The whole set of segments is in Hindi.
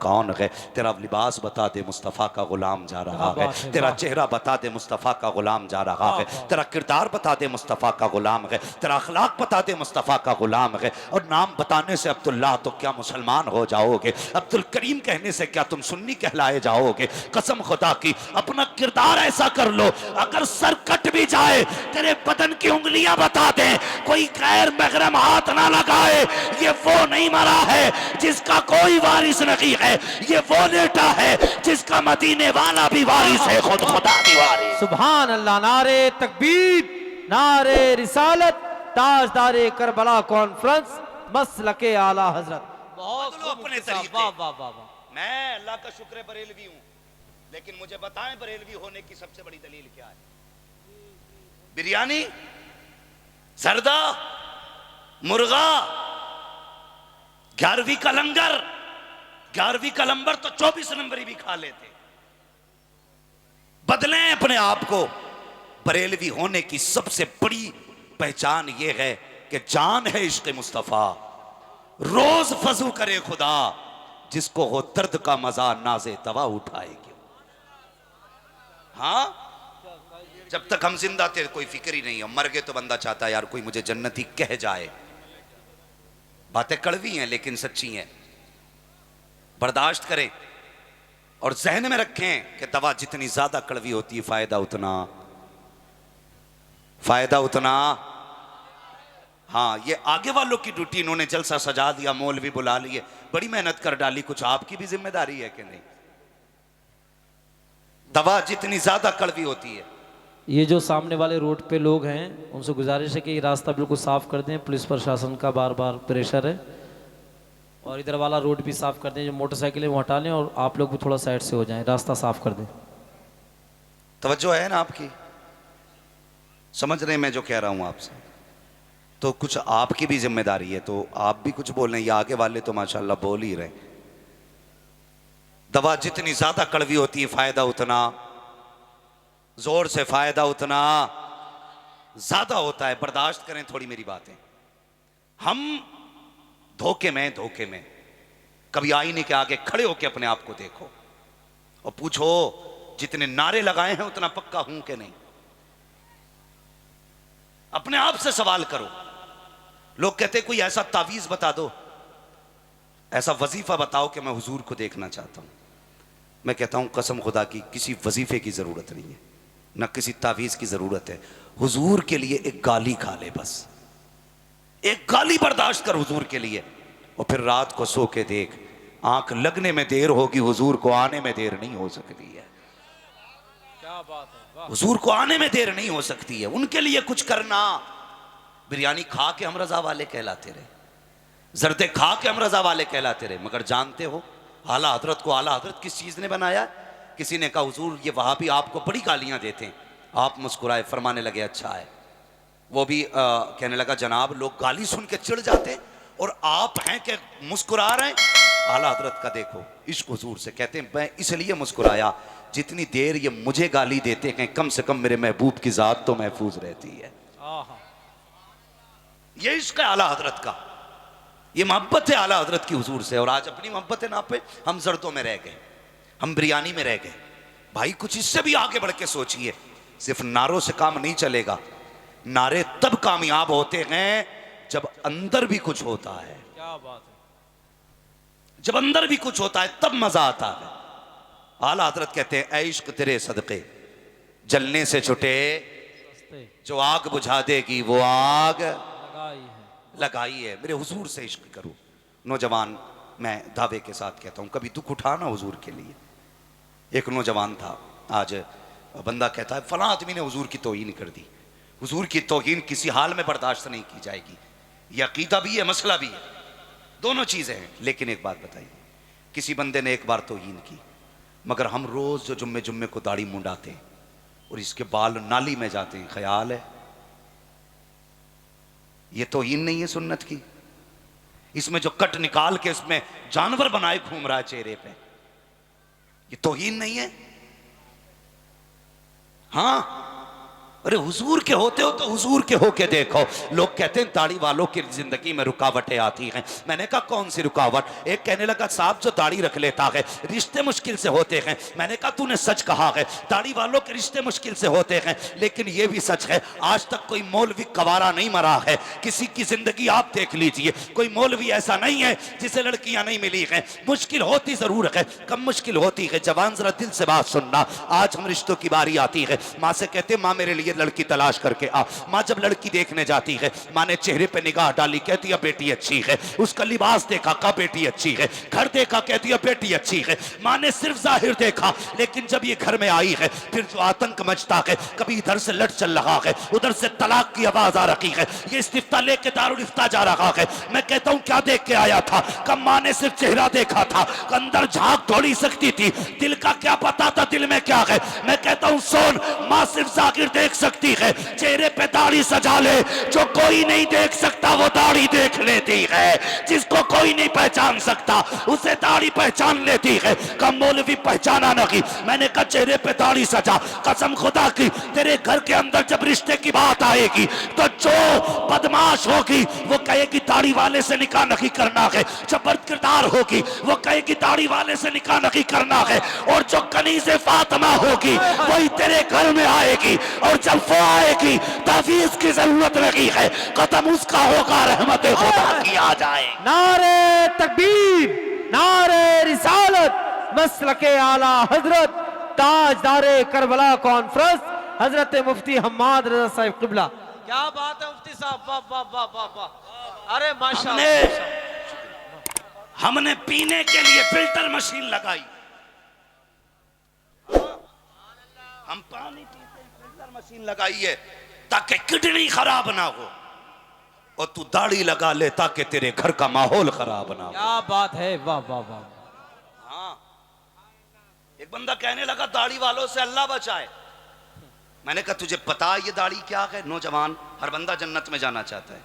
कौन है, तेरा लिबास बता दे मुस्तफ़ा का गुलाम जा रहा है, तेरा चेहरा बता दे मुस्तफ़ा का गुलाम जा रहा है, तेरा किरदार बता दे मुस्तफ़ा का गुलाम है, तेरा अखलाक बता दे मुस्तफ़ा का गुलाम है। और नाम बताने से अब्दुल्लाह तो क्या मुसलमान हो जाओगे, अब्दुल करीम कहने से क्या तुम सुन्नी कहलाए जाओगे। कसम खुदा की अपना किरदार ऐसा कर लो, अगर सर कट भी जाए तेरे बदन की उंगलियां बता दे, कोई गैर महरम हाथ ना लगाए। ये वो नहीं मरा है जिसका कोई वारिस नहीं है, ये वो नेता है जिसका मदीने वाला भी वारिस है, खुद खुदा भी वारिस। सुभान अल्लाह। नारे तकबीर, नारे रिसालत, ताजदारे करबला कॉन्फ्रेंस, मसलके आला हजरत। बहुत अपने तरीके। वाह वाह वाह वाह। मैं अल्लाह का शुक्र बरेलवी हूं, लेकिन मुझे बताएं बरेलवी होने की सबसे बड़ी दलील क्या है? बिरयानी, सरदा, मुर्गा, 11वीं का लंगर, 11वीं का लंबर तो 24 नंबरी भी खा लेते। बदलें अपने आप को। बरेलवी होने की सबसे बड़ी पहचान यह है कि जान है इश्क मुस्तफा, रोज फजू करे खुदा, जिसको हो दर्द का मजा नाजे तवा उठाएगी। हाँ, जब तक हम जिंदा थे कोई फिक्र ही नहीं है, मर गए तो बंदा चाहता है यार कोई मुझे जन्नती कह जाए। बातें कड़वी हैं लेकिन सच्ची हैं, बर्दाश्त करें और जहन में रखें कि दवा जितनी ज्यादा कड़वी होती है फायदा उतना। हाँ, ये आगे वालों की ड्यूटी, इन्होंने जलसा सजा दिया, मौलवी बुला लिए, बड़ी मेहनत कर डाली, कुछ आपकी भी जिम्मेदारी है कि नहीं? दवा जितनी ज्यादा कड़वी होती है। ये जो सामने वाले रोड पे लोग हैं उनसे गुजारिश है कि ये रास्ता बिल्कुल साफ कर दें, पुलिस प्रशासन का बार बार प्रेशर है। और इधर वाला रोड भी साफ कर दें, जो मोटरसाइकिल है वो हटा लें और आप लोग भी थोड़ा साइड से हो जाएं, रास्ता साफ कर दें। तवज्जो है ना आपकी? समझ रहे मैं जो कह रहा हूं आपसे? तो कुछ आपकी भी जिम्मेदारी है, तो आप भी कुछ बोल रहे हैं, या आगे वाले तो माशाल्लाह बोल ही रहे। दवा जितनी ज्यादा कड़वी होती है फायदा उतना, जोर से फायदा उतना ज्यादा होता है। बर्दाश्त करें थोड़ी मेरी बातें। हम धोखे में कभी आईने के आगे खड़े होकर अपने आप को देखो और पूछो जितने नारे लगाए हैं उतना पक्का हूं कि नहीं। अपने आप से सवाल करो। लोग कहते कोई ऐसा तावीज बता दो, ऐसा वजीफा बताओ कि मैं हुजूर को देखना चाहता हूं। मैं कहता हूं कसम खुदा की किसी वजीफे की जरूरत नहीं है, ना किसी तावीज की जरूरत है। हुजूर के लिए एक गाली खा ले, बस एक गाली बर्दाश्त कर हुजूर के लिए, और फिर रात को सो के देख, आंख लगने में देर होगी, हुजूर को आने में देर नहीं हो सकती है। क्या बात है, हुजूर को आने में देर नहीं हो सकती है। उनके लिए कुछ करना। बिरयानी खा के हम रजा वाले कहलाते रहे, जर्दे खा के हम रजा वाले कहलाते रहे, मगर जानते हो आला हजरत को आला हजरत किस चीज ने बनाया? किसी ने कहा हुजूर ये वहाबी आपको बड़ी गालियां देते हैं। आप मुस्कुराए, फरमाने लगे अच्छा है। वो भी कहने लगा जनाब लोग गाली सुन के चिढ़ जाते हैं और आप हैं कि मुस्कुरा रहे हैं। आला हजरत का देखो इश्क हुजूर से, कहते हैं मैं इसलिए मुस्कुराया जितनी देर ये मुझे गाली देते हैं कम से कम मेरे महबूब की जात तो महफूज रहती है। ये इश्क है आला हजरत का, ये मोहब्बत है आला हजरत की हुजूर से। और आज अपनी मोहब्बत है ना पे हम जर्दों में रह गए, हम बिरयानी में रह गए। भाई कुछ इससे भी आगे बढ़ के सोचिए। सिर्फ नारों से काम नहीं चलेगा, नारे तब कामयाब होते हैं जब अंदर भी कुछ होता है। क्या बात है। जब अंदर भी कुछ होता है तब मजा आता है। आला हजरत कहते हैं ऐ इश्क तेरे सदके जलने से छुटे, जो आग बुझा देगी वो आग लगाई है। मेरे हुजूर से इश्क करो। नौजवान, मैं दावे के साथ कहता हूं कभी दुख उठाना हुजूर के लिए। एक नौजवान था, आज बंदा कहता है फलां आदमी ने हुजूर की तौहीन कर दी। हुजूर की तौहीन किसी हाल में बर्दाश्त नहीं की जाएगी। यह अकीदा भी है, मसला भी है, दोनों चीजें हैं। लेकिन एक बात बताइए, किसी बंदे ने एक बार तौहीन की, मगर हम रोज जो जुम्मे जुम्मे को दाढ़ी मुंडाते हैं और इसके बाल नाली में जाते हैं, ख्याल है ये तौहीन नहीं है सुन्नत की? इसमें जो कट निकाल के इसमें जानवर बनाए घूम रहा है चेहरे पे, ये तौहीन नहीं है? हाँ, अरे हुजूर के होते हो तो हुजूर के होके देखो। लोग कहते हैं दाढ़ी वालों की जिंदगी में रुकावटें आती हैं। मैंने कहा कौन सी रुकावट? एक कहने लगा साहब जो दाढ़ी रख लेता है रिश्ते मुश्किल से होते हैं। मैंने कहा तूने सच कहा है, दाढ़ी वालों के रिश्ते मुश्किल से होते हैं, लेकिन ये भी सच है आज तक कोई मौलवी कवारा नहीं मरा है। किसी की जिंदगी आप देख लीजिए, कोई मौलवी ऐसा नहीं है जिसे लड़कियां नहीं मिली हैं। मुश्किल होती जरूर है, कम मुश्किल होती है। जवान जरा दिल से बात सुनना, आज हम रिश्तों की बारी आती है। माँ से कहते माँ मेरे लिए लड़की तलाश करके आ। माँ जब लड़की देखने जाती है, माँ ने चेहरे पे निगाह डाली, कहती है बेटी अच्छी है। उसका लिबास देखा, कहा बेटी अच्छी है। घर देखा, कहती है बेटी अच्छी है। माँ ने सिर्फ जाहिर देखा, लेकिन जब ये घर में आई है फिर जो आतंक मचता है, कभी इधर से लट चल रहा है, उधर से तलाक की आवाज आ रही है, ये इस्तिफ्ता लेके दारुल इफ्ता जा रहा है। मैं कहता हूँ क्या देख के आया था? कब माँ ने सिर्फ चेहरा देखा था, अंदर झांक थोड़ी सकती थी, दिल का क्या पता था दिल में क्या है। मैं कहता हूँ सोन, माँ सिर्फ जाहिर देख सकती है, चेहरे पे दाढ़ी सजा ले, जो कोई नहीं देख सकता वो दाढ़ी देख लेती है। जिसको कोई नहीं पहचान सकता उसे दाढ़ी पहचान लेती है। कम मौलवी पहचाना नहीं। मैंने कहा चेहरे पे दाढ़ी सजा, कसम खुदा की तेरे घर के अंदर जब रिश्ते की बात आएगी तो जो बदमाश होगी वो कहेगी दाढ़ी वाले से निकाह नहीं करना है, जो बद किरदार होगी वो कहेगी दाढ़ी वाले से निकाह नहीं करना है, और जो कनीज़े फातिमा होगी वही तेरे घर में आएगी। और जब वो आएगी तफीज की जरूरत नहीं है, कदम उसका होगा, रहमत खुदा की आ जाए। नारे तकबीर, नारे रिसालत, मसलके आला हजरत, ताजदारे करबला कॉन्फ्रेंस, हजरत मुफ्ती हम्माद रजा साहिब किबला। क्या बात है मुफ्ती साहब, वाह वाह वाह वाह वाह। अरे माशाअल्लाह, हमने पीने के लिए फिल्टर मशीन लगाई। हम पानी पीते फिल्टर मशीन लगाई है ताकि किडनी खराब ना हो, और तू दाढ़ी लगा ले ताकि तेरे घर का माहौल खराब ना हो। क्या बात है, वाह वाह वाह। हाँ, एक बंदा कहने लगा दाढ़ी वालों से अल्लाह बचाए। मैंने कहा तुझे पता ये दाढ़ी क्या है? नौजवान, हर बंदा जन्नत में जाना चाहता है,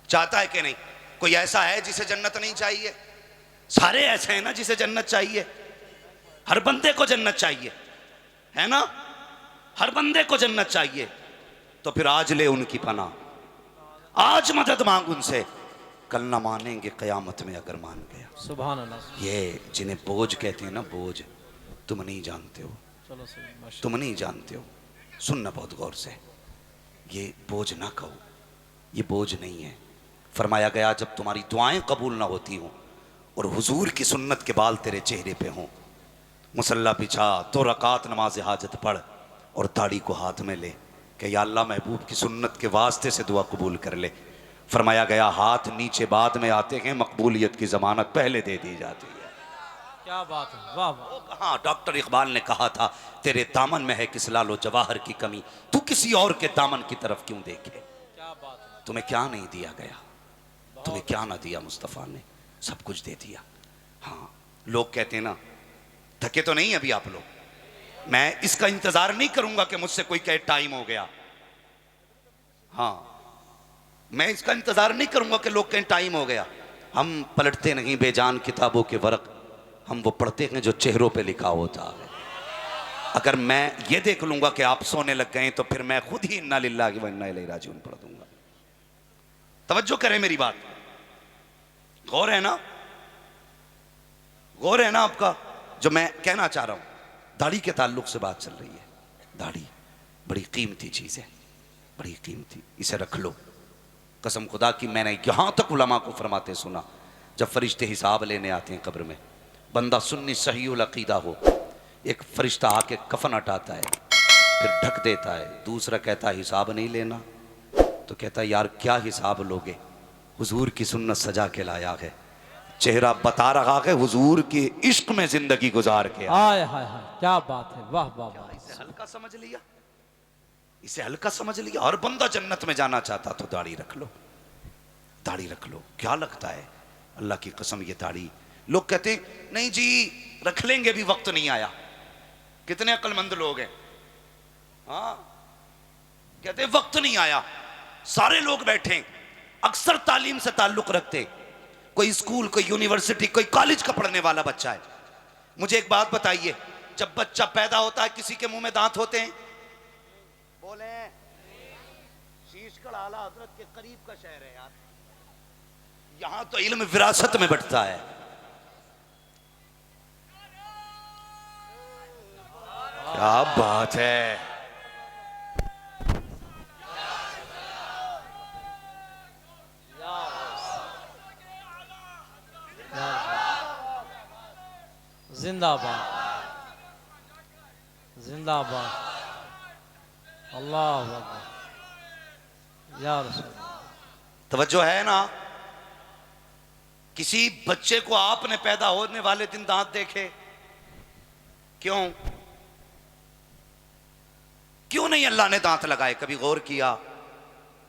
चाहता है कि नहीं? कोई ऐसा है जिसे जन्नत नहीं चाहिए? सारे ऐसे हैं ना जिसे जन्नत चाहिए। हर बंदे को जन्नत चाहिए, है ना? हर बंदे को जन्नत चाहिए। तो फिर आज ले उनकी पनाह, आज मदद मांग उनसे, कल ना मानेंगे कयामत में अगर मान गया। सुभान अल्लाह। ये जिन्हें बोझ कहते हैं ना, बोझ, तुम नहीं जानते हो, चलो सही, माशाअल्लाह। तुम नहीं जानते हो। सुनना बहुत गौर से, ये बोझ ना कहो, ये बोझ नहीं है। फरमाया गया जब तुम्हारी दुआएं कबूल ना होती हों और हुजूर की सुन्नत के बाल तेरे चेहरे पे हों, मुसल्ला बिछा, 2 रकात नमाज हाजत पढ़ और दाढ़ी को हाथ में ले कि या अल्लाह महबूब की सुन्नत के वास्ते से दुआ कबूल कर ले। फरमाया गया हाथ नीचे बाद में आते हैं, मकबूलियत की जमानत पहले दे दी जाती है। क्या बात है, वाह वाह। हाँ, डॉक्टर इकबाल ने कहा था तेरे दामन में है किस लालो जवाहर की कमी, तू किसी और के दामन की तरफ क्यों देखे। क्या बात है। तुम्हें क्या नहीं दिया गया, तुम्हें क्या ना दिया मुस्तफ़ा ने, सब कुछ दे दिया। हाँ, लोग कहते हैं ना थके तो नहीं अभी आप लोग, मैं इसका इंतजार नहीं करूंगा कि मुझसे कोई कहे टाइम हो गया। हाँ, मैं इसका इंतजार नहीं करूंगा कि लोग कहें टाइम हो गया। हम पलटते नहीं बेजान किताबों के वर्क, हम वो पढ़ते हैं जो चेहरों पे लिखा होता है। अगर मैं ये देख लूंगा कि आप सोने लग गए तो फिर मैं खुद ही इन्ना लिल्लाहि व इन्ना इलैहि राजिऊन पढ़ दूंगा। तवज्जो करें मेरी बात, गौर है ना, गौर है ना आपका जो मैं कहना चाह रहा हूं। दाढ़ी के ताल्लुक से बात चल रही है। दाढ़ी बड़ी कीमती चीज है, बड़ी कीमती, इसे रख लो। कसम खुदा की मैंने यहां तक उलमा को फरमाते सुना, जब फरिश्ते हिसाब लेने आते हैं कब्र में, बंदा सुन्नी सहीउल अकीदा हो, एक फरिश्ता आके कफन हटाता है, फिर ढक देता है, दूसरा कहता है हिसाब नहीं लेना, तो कहता है यार क्या हिसाब लोगे, हुजूर की सुन्नत सजा के लाया है, चेहरा बता रहा है हुजूर के इश्क में जिंदगी गुजार के। हाय हाय हाय, क्या बात है, वाह वाह वाह। इसे हल्का समझ लिया, इसे हल्का समझ लिया। और बंदा जन्नत में जाना चाहता तो दाढ़ी रख लो, दाढ़ी रख लो। क्या लगता है अल्लाह की कसम ये दाढ़ी, लोग कहते हैं नहीं जी रख लेंगे भी वक्त नहीं आया। कितने अक्लमंद लोग हैं, हाँ, कहते हैं वक्त नहीं आया। सारे लोग बैठे, अक्सर तालीम से ताल्लुक रखते, कोई स्कूल, कोई यूनिवर्सिटी, कोई कॉलेज का पढ़ने वाला बच्चा है। मुझे एक बात बताइए, जब बच्चा पैदा होता है किसी के मुंह में दांत होते हैं? बोले पहाड़ आला हजरत के करीब का शहर है यार, यहां तो इल्म विरासत में बंटता है। क्या बात है। जिंदाबाद जिंदाबाद, अल्लाह अकबर या रसूल। तवज्जो है ना। किसी बच्चे को आपने पैदा होने वाले दिन दांत देखे? क्यों क्यों नहीं अल्लाह ने दांत लगाए? कभी गौर किया?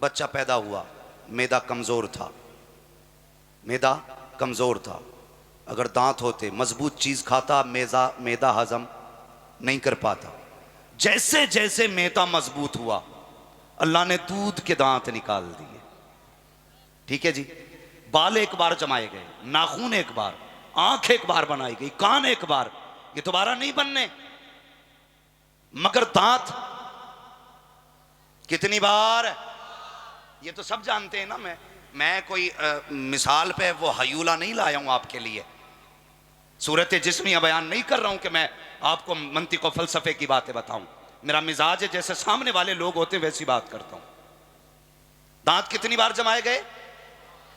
बच्चा पैदा हुआ, मैदा कमजोर था, मैदा कमजोर था। अगर दांत होते मजबूत चीज खाता, मैदा हजम नहीं कर पाता। जैसे जैसे मैदा मजबूत हुआ अल्लाह ने दूध के दांत निकाल दिए। ठीक है जी। बाल एक बार जमाए गए, नाखून एक बार, आंख एक बार बनाई गई, कान एक बार, ये दोबारा नहीं बनने। मगर दांत कितनी बार? ये तो सब जानते हैं ना। मैं कोई मिसाल पे वो हयूला नहीं लाया हूं आपके लिए, सूरत जिस्मिया बयान नहीं कर रहा हूं कि मैं आपको मंतिक और फलसफे की बातें बताऊं। मेरा मिजाज है जैसे सामने वाले लोग होते वैसी बात करता हूं। दांत कितनी बार जमाए गए?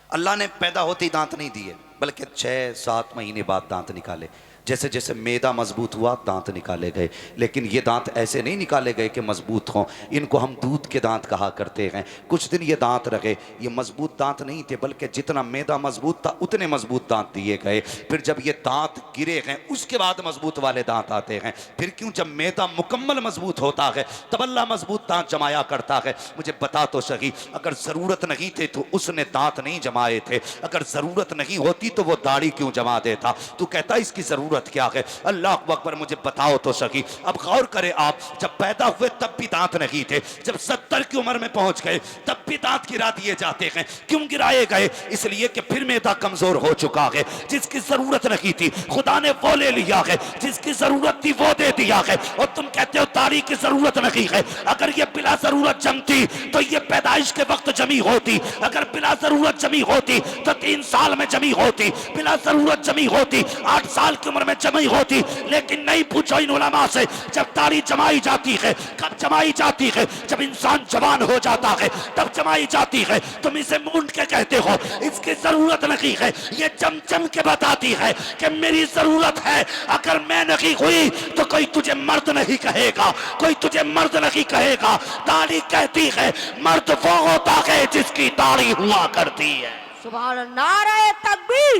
अल्लाह ने पैदा होते ही दांत नहीं दिए, बल्कि 6-7 महीने बाद दांत निकाले। जैसे जैसे मैदा मजबूत हुआ दांत निकाले गए। लेकिन ये दांत ऐसे नहीं निकाले गए कि मजबूत हों, इनको हम दूध के दांत कहा करते हैं। कुछ दिन ये दांत रहे, ये मजबूत दांत नहीं थे, बल्कि जितना मैदा मजबूत था उतने मजबूत दांत दिए गए। फिर जब ये दांत गिरे हैं उसके बाद मजबूत वाले दांत आते हैं। फिर क्यों? जब मैदा मुकम्मल मजबूत होता है तब अल्लाह मजबूत दांत जमाया करता है। मुझे बता तो सही, अगर जरूरत नहीं थे तो उसने दांत नहीं जमाए थे, अगर जरूरत नहीं होती तो वो दाढ़ी क्यों जमा देता? तू कहता इसकी जरूरत क्या है? अल्लाह अकबर, मुझे बताओ तो सही। अब गौर करें आप, जब पैदा हुए तब भी दांत नहीं थे, जब 70 की उम्र में पहुंच गए तब भी दांत गिरा दिए जाते हैं। क्यों गिराए गए? इसलिए कि फिर मैदा कमजोर हो चुका है। जिसकी जरूरत नहीं थी खुदा ने वो ले लिया है, जिसकी जरूरत थी वो दे दिया है। और तुम कहते हो दाढ़ी की जरूरत नहीं है। अगर ये बिला जरूरत जमती तो ये पैदाइश के वक्त जमी होती, अगर बिला जरूरत जमी होती तो 3 साल में जमी होती, बिला जरूरत जमी होती 8 साल की उम्र में जमी होती। लेकिन नहीं, पूछो इन उलमा से, जब दाढ़ी जमाई जाती है कब जमाई जाती है? जब इंसान जवान हो जाता है तब जमाई जाती है। तुम इसे मूंड के कहते हो, इसकी जरूरत नहीं है। ये चमचम के बताती है कि मेरी जरूरत है। अगर मैं नहीं हुई तो कोई तुझे मर्द नहीं कहेगा, कोई तुझे मर्द नहीं कहेगा। दाढ़ी कहती है मर्द वो होता है जिसकी दाढ़ी हुआ करती है। सुभान अल्लाह। नारे तकबीर,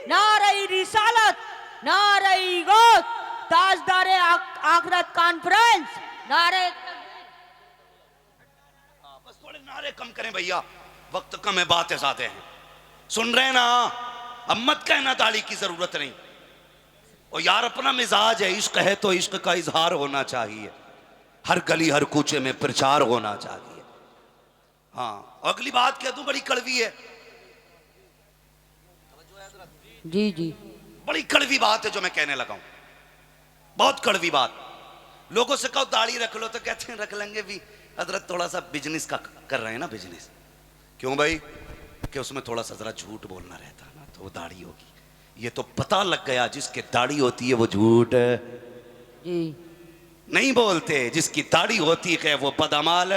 नारे रिसालत, नारे गौत, ताजदारे आखिरत कॉन्फ्रेंस, नारे तकबीर। बस थोड़े नारे कम करें भैया, वक्त कम है, बातें ज्यादा हैं। सुन रहे ना? अब मत कहना दाढ़ी की जरूरत नहीं। और यार अपना मिजाज है, इश्क है तो इश्क का इजहार होना चाहिए, हर गली हर कूचे में प्रचार होना चाहिए। हाँ, अगली बात कह दूं, बड़ी कड़वी है जी जी, बड़ी कड़वी बात है जो मैं कहने लगा हूं, बहुत कड़वी बात। लोगों से कहो दाढ़ी रख लो तो कहते हैं रख लेंगे भी, हजरत थोड़ा सा बिजनेस का कर रहे हैं ना, बिजनेस। क्यों भाई? कि उसमें थोड़ा सा जरा झूठ बोलना रहता है ना, तो वो दाढ़ी होगी। ये तो पता लग गया जिसकी दाढ़ी होती है वो झूठ जी नहीं बोलते, जिसकी दाढ़ी होती है वो बदअमाल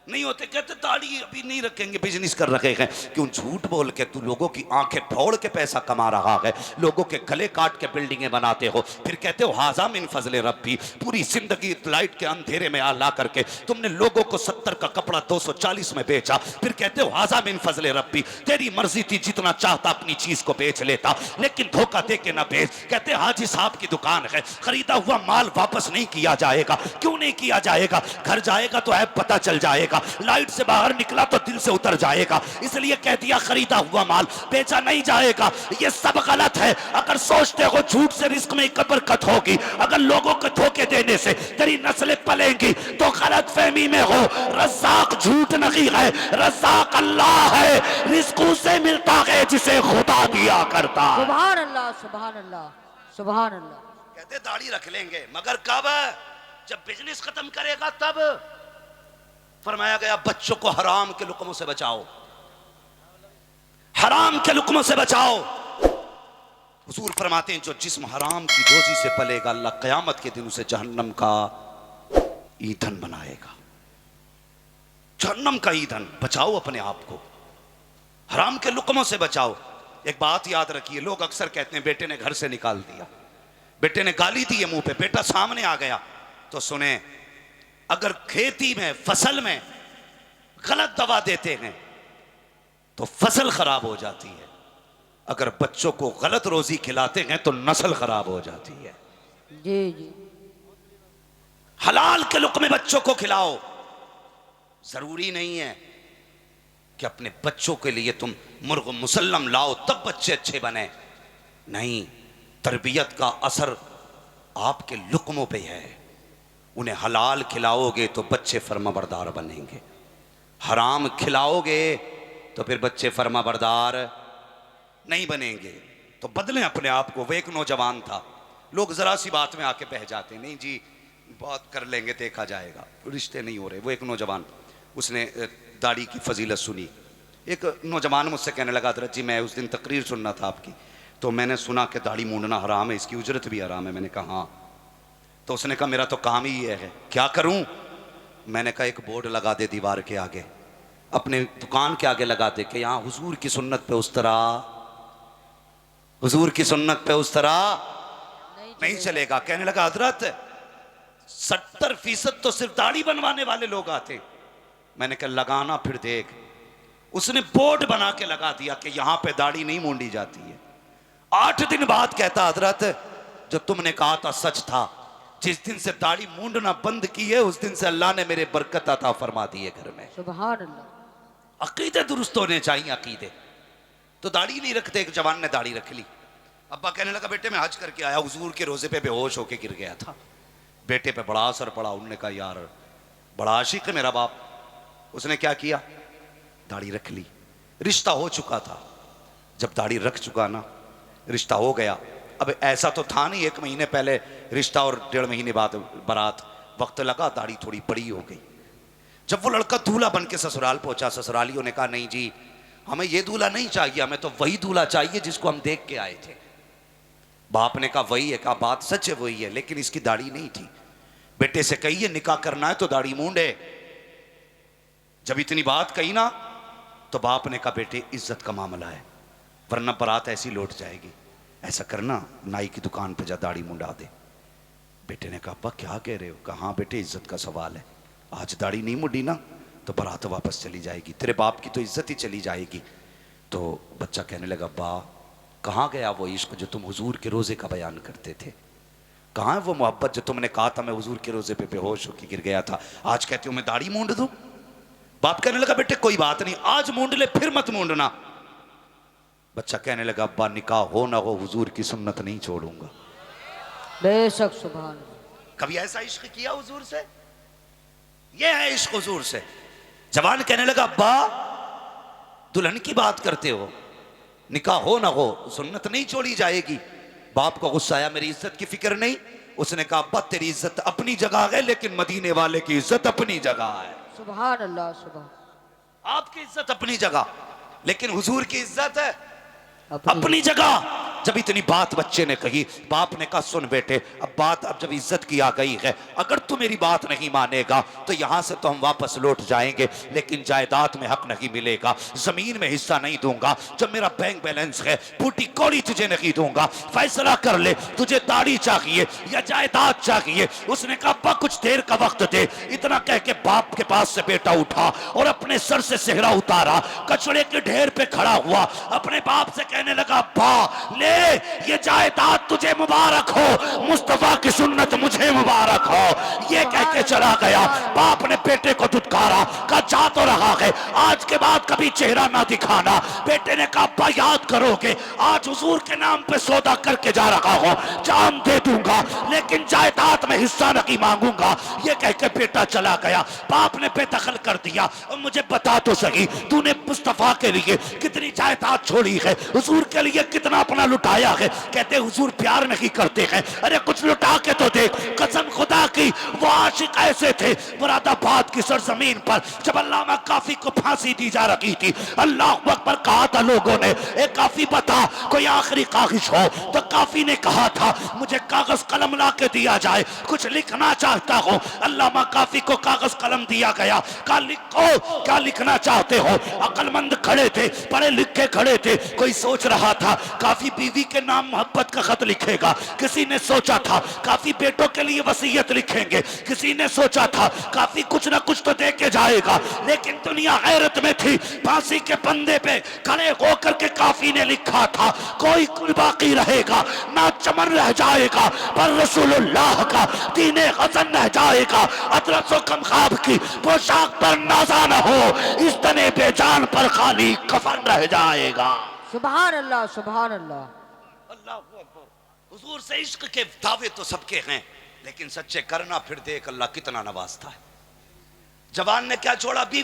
नहीं होते। कहते दाढ़ी अभी नहीं रखेंगे, बिजनेस कर रखे हैं। क्यों? झूठ बोल के तू लोगों की आंखें फोड़ के पैसा कमा रहा है, लोगों के गले काट के बिल्डिंगें बनाते हो, फिर कहते हो हाजा मिन फजले रब्बी। पूरी जिंदगी लाइट के अंधेरे में ला करके तुमने लोगों को 70 का कपड़ा 240 में बेचा, फिर कहते हो हाजा मिन फजले रब्बी। तेरी मर्जी थी, जितना चाहता अपनी चीज को बेच लेता, लेकिन धोखा दे के ना बेच। कहते हाजी साहब की दुकान है, खरीदा हुआ माल वापस नहीं किया जाएगा। क्यों नहीं किया जाएगा? घर जाएगा तो ऐप पता चल जाएगा, लाइट से बाहर निकला तो दिल से उतर जाएगा। इसलिए कह दिया खरीदा हुआ माल बेचा नहीं जाएगा। ये सब गलत है। अगर सोचते हो झूठ से रिस्क में बरकत होगी, अगर लोगों को धोखे देने से तेरी नस्लें पलेंगी, तो गलत फहमी में हो। रज़्ज़ाक झूठ नहीं है, रज़्ज़ाक अल्लाह है, रिस्क उसे मिलता है जिसे खुदा दिया करता है। सुभान अल्लाह, सुभान अल्लाह, सुभान अल्लाह। कहते दाढ़ी रख लेंगे, मगर कब? जब बिजनेस खत्म करेगा तब। फरमाया गया बच्चों को हराम के लुक़्मों से बचाओ, हराम के लुक़्मों से बचाओ। हुजूर फरमाते हैं जो जिस्म हराम की रोजी से पलेगा, अल्लाह क़यामत के दिन उसे जहन्नम का ईंधन बनाएगा। जहन्नम का ईंधन। बचाओ अपने आप को, हराम के लुक़्मों से बचाओ। एक बात याद रखिए, लोग अक्सर कहते हैं बेटे ने घर से निकाल दिया, बेटे ने गाली दी है मुंह पे, बेटा सामने आ गया। तो सुने, अगर खेती में फसल में गलत दवा देते हैं तो फसल खराब हो जाती है, अगर बच्चों को गलत रोजी खिलाते हैं तो नस्ल खराब हो जाती है। जी जी। हलाल के लुक़्मे बच्चों को खिलाओ। जरूरी नहीं है कि अपने बच्चों के लिए तुम मुर्ग मुसल्लम लाओ तब बच्चे अच्छे बने, नहीं, तरबियत का असर आपके लुक़्मों पे है। उन्हें हलाल खिलाओगे तो बच्चे फर्माबरदार बनेंगे, हराम खिलाओगे तो फिर बच्चे फर्माबरदार नहीं बनेंगे। तो बदलें अपने आप को। वो एक नौजवान था, लोग जरा सी बात में आके बह जाते, नहीं जी बात कर लेंगे देखा जाएगा, रिश्ते नहीं हो रहे। वो एक नौजवान, उसने दाढ़ी की फजीलत सुनी। एक नौजवान मुझसे कहने लगा हज़रत जी मैं उस दिन तकरीर सुनना था आपकी, तो मैंने सुना कि दाढ़ी मूंडना हराम है, इसकी उजरत भी हराम है। मैंने कहा हाँ। तो उसने कहा मेरा तो काम ही ये है, क्या करूं? मैंने कहा एक बोर्ड लगा दे दीवार के आगे, अपने दुकान के आगे लगा दे कि यहाँ हुजूर की सुन्नत पे उस तरह, हुजूर की सुन्नत पे उस तरह नहीं चलेगा। कहने लगा हजरत 70% तो सिर्फ दाढ़ी बनवाने वाले लोग आते। मैंने कहा लगाना फिर देख। उसने बोर्ड बना के लगा दिया कि यहां पे दाढ़ी नहीं मूंडी जाती है। 8 दिन बाद कहता हजरत जो तुमने कहा था सच था, जिस दिन से दाढ़ी मूंडना बंद की है उस दिन से अल्लाह ने मेरे बरकत अता फरमा दी है घर में। सुभान अल्लाह। अकीदे दुरुस्त होने चाहिए, अकीदे। तो दाढ़ी नहीं रखते, एक जवान ने दाढ़ी रख ली। अब्बा कहने लगा बेटे मैं हज करके आया, हुजूर के रोजे पे बेहोश होके गिर गया था। बेटे पे बड़ा असर पड़ा। उन्होंने कहा यार बड़ा आशिक है मेरा बाप। उसने क्या किया, दाढ़ी रख ली। रिश्ता हो चुका था, जब दाढ़ी रख चुका ना, रिश्ता हो गया। अब ऐसा तो था नहीं 1 महीने पहले रिश्ता और 1.5 महीने बाद बारात, वक्त लगा, दाढ़ी थोड़ी बड़ी हो गई। जब वो लड़का दूल्हा बन के ससुराल पहुंचा, ससुरालियों ने कहा नहीं जी हमें ये दूल्हा नहीं चाहिए, हमें तो वही दूल्हा चाहिए जिसको हम देख के आए थे। बाप ने कहा वही है, कहा बात सच है वही है, लेकिन इसकी दाढ़ी नहीं थी। बेटे से कहिए निकाह करना है तो दाढ़ी मूंडे। जब इतनी बात कही ना तो बाप ने कहा बेटे इज्जत का मामला है, वरना बारात ऐसी लौट जाएगी, ऐसा करना नाई की दुकान पे जा दाढ़ी मुंडा दे। बेटे ने कहा अब्बा क्या कह रहे हो? कहा हाँ बेटे इज्जत का सवाल है, आज दाढ़ी नहीं मुंडी ना तो बारात वापस चली जाएगी, तेरे बाप की तो इज्जत ही चली जाएगी। तो बच्चा कहने लगा अब्बा कहाँ गया वो इश्क जो तुम हुजूर के रोजे का बयान करते थे? कहाँ है वो मोहब्बत जो तुमने कहा था मैं हुजूर के रोजे पे बेहोश होकर गिर गया था, आज कहते हो मैं दाढ़ी मूंड दूं? बाप कहने लगा बेटे कोई बात नहीं, आज मूंड ले फिर मत मूंडना। बच्चा कहने लगा अब्बा निकाह हो ना हो हुजूर की सुन्नत नहीं छोड़ूंगा। बेशक सुभान अल्लाह। कभी ऐसा इश्क किया हुजूर से? ये है इश्क हुजूर से। जवान कहने लगा अब्बा दुल्हन की बात करते हो, निकाह हो ना हो सुन्नत नहीं छोड़ी जाएगी। बाप को गुस्सा आया, मेरी इज्जत की फिक्र नहीं? उसने कहा अब्बा तेरी इज्जत अपनी जगह है लेकिन मदीने वाले की इज्जत अपनी जगह है। सुभान अल्लाह। सुभान। आपकी इज्जत अपनी जगह लेकिन हुजूर की इज्जत है अपनी जगह। जब इतनी बात बच्चे ने कही, बाप ने कहा सुन बेटे अब बात अब जब इज्जत की आ गई है, अगर तू मेरी बात नहीं मानेगा तो यहां से तो हम वापस लौट जाएंगे, लेकिन जायदाद में हक नहीं मिलेगा, जमीन में हिस्सा नहीं दूंगा, जब मेरा बैंक बैलेंस है बूटी कौड़ी तुझे नहीं दूंगा, फैसला कर ले तुझे दाढ़ी चाहिए या जायदाद चाहिए। उसने कहा अब्बा कुछ देर का वक्त दे। इतना कह के बाप के पास से बेटा उठा और अपने सर से सेहरा उतारा, कचड़े के ढेर पे खड़ा हुआ, अपने बाप से कहने लगा अब्बा ले ये जायदाद तुझे मुबारक हो, मुस्तफा की सुन्नत मुझे मुबारक हो। ये कह के चला गया। बाप ने बेटे को दुत्कारा, कहा जा तो रहा है आज के बाद कभी चेहरा ना दिखाना। बेटे ने कहा अब्बा याद करोगे आज हुजूर के नाम पे सौदा करके जा रहा हूं, जान दे दूंगा लेकिन जायदाद में हिस्सा नहीं मांगूंगा। ये कह के बेटा चला गया। बाप ने बेदखल कर दिया। और मुझे बता तो सही तूने मुस्तफा के लिए कितनी जायदाद छोड़ी है, हुजूर के लिए कितना अपना लुटाया है। कहते हुजूर प्यार नहीं करते हैं। अरे कुछ लुटा के तो देख। कसम खुदा की वो आशिक ऐसे थे। मुरादाबाद की सरजमीन पर जब अल्लामा काफी को फांसी दी जा रही थी, अल्लाह अकबर कहा था लोगों ने, ए काफी बता कोई आखिरी ख्वाहिश हो। तो काफी ने कहा था मुझे कागज कलम ला के दिया जाए, कुछ लिखना चाहता हूं। अल्लामा काफी को कागज कलम दिया गया। कहा लिखो, क्या लिखना चाहते हो। अक्लमंद खड़े थे, पढ़े लिखे खड़े थे। कोई सोच रहा था काफी बीवी के नाम मोहब्बत का खत लिखेगा, किसी ने सोचा था काफी बेटों के लिए वसीयत लिखेंगे, किसी ने सोचा था काफी कुछ ना कुछ तो दे के जाएगा। लेकिन दुनिया हैरत में थी। फांसी के फंदे पे खड़े होकर के काफी ने लिखा था कोई कुल बाकी रहेगा ना चमन रह जाएगा, पर रसूलुल्लाह का दीने हसन रह जाएगा। अदरस व कमखाब की पोशाक पर नाजा न हो, इस तने पे जान पर खाली कफन रह जाएगा। सुभान अल्लाह, सुभान अल्लाह। अल्लाह अकबर। हुजूर से इश्क के दावे तो सबके हैं, लेकिन सच्चे करना फिर देख अल्लाह कितना नवाजता है। जवान ने क्या छोड़ा, बीवी